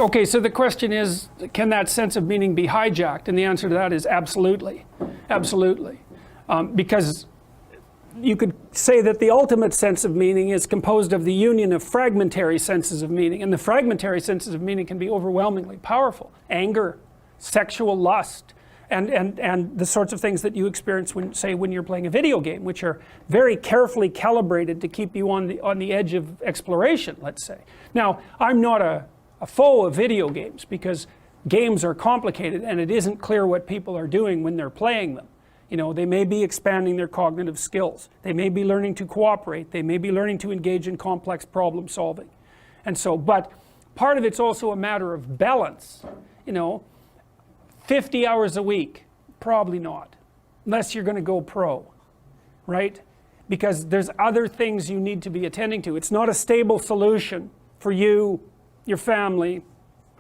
Okay, so the question is, can that sense of meaning be hijacked? And the answer to that is absolutely. Absolutely. Because you could say that the ultimate sense of meaning is composed of the union of fragmentary senses of meaning. And the fragmentary senses of meaning can be overwhelmingly powerful. Anger, sexual lust, and the sorts of things that you experience when, say, when you're playing a video game, which are very carefully calibrated to keep you on the edge of exploration, let's say. Now, I'm not a foe of video games, because games are complicated and it isn't clear what people are doing when they're playing them. You know, they may be expanding their cognitive skills, they may be learning to cooperate, they may be learning to engage in complex problem solving. And so, but part of it's also a matter of balance. You know, 50 hours a week, probably not, unless you're going to go pro, right? Because there's other things you need to be attending to. It's not a stable solution for you, your family,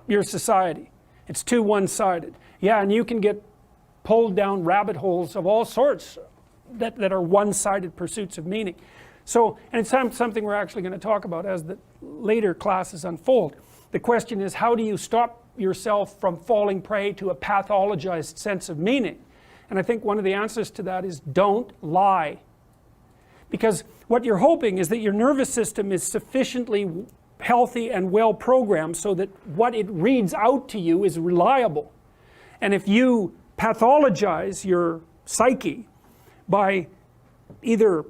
your society. It's too one-sided. Yeah, and you can get pulled down rabbit holes of all sorts that are one-sided pursuits of meaning. So, and it's something we're actually going to talk about as the later classes unfold. The question is, how do you stop yourself from falling prey to a pathologized sense of meaning? And I think one of the answers to that is, don't lie. Because what you're hoping is that your nervous system is sufficiently healthy and well programmed so that what it reads out to you is reliable. And if you pathologize your psyche by either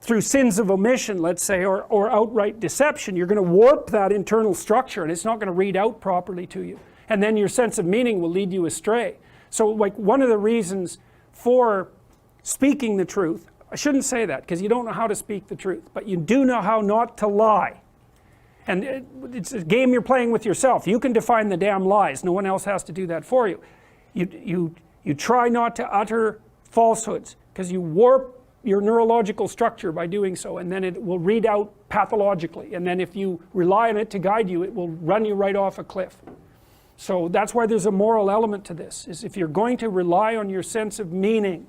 through sins of omission, let's say, or outright deception, you're going to warp that internal structure and it's not going to read out properly to you. And then your sense of meaning will lead you astray. So like one of the reasons for speaking the truth, I shouldn't say that because you don't know how to speak the truth, but you do know how not to lie. And it's a game you're playing with yourself. You can define the damn lies. No one else has to do that for you. You try not to utter falsehoods because you warp your neurological structure by doing so, and then it will read out pathologically. And then if you rely on it to guide you, it will run you right off a cliff. So that's why there's a moral element to this, is if you're going to rely on your sense of meaning,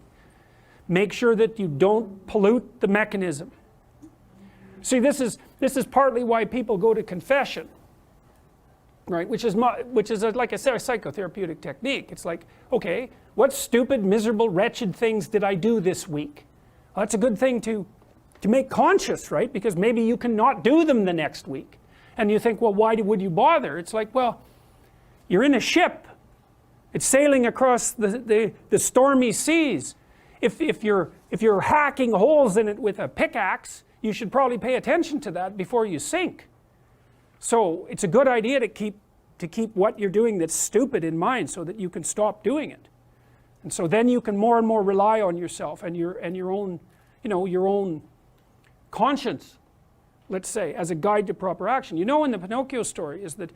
make sure that you don't pollute the mechanism. See, this is partly why people go to confession, right? Which is like I said, a psychotherapeutic technique. It's like, okay, what stupid, miserable, wretched things did I do this week? Well, that's a good thing to make conscious, right? Because maybe you cannot do them the next week. And you think, well, why would you bother? It's like, well, you're in a ship. It's sailing across the stormy seas. If you're hacking holes in it with a pickaxe, you should probably pay attention to that before you sink. So it's a good idea to keep what you're doing that's stupid in mind so that you can stop doing it. And so then you can more and more rely on yourself and your own, you know, your own conscience, let's say, as a guide to proper action. You know, in the Pinocchio story is that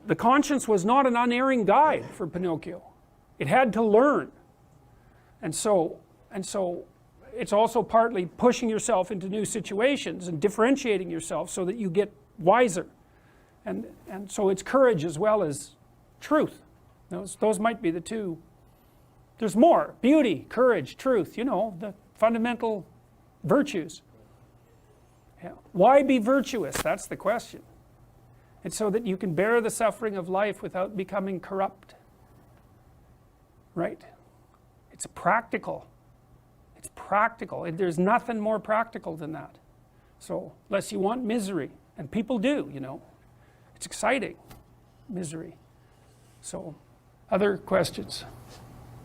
the conscience was not an unerring guide for Pinocchio. It had to learn. And so it's also partly pushing yourself into new situations and differentiating yourself so that you get wiser. And so it's courage as well as truth. Those might be the two. There's more. Beauty, courage, truth, you know, the fundamental virtues. Yeah. Why be virtuous? That's the question. It's so that you can bear the suffering of life without becoming corrupt. Right? It's practical. It's practical. There's nothing more practical than that. So, unless you want misery, and people do, you know. It's exciting, misery. So, other questions?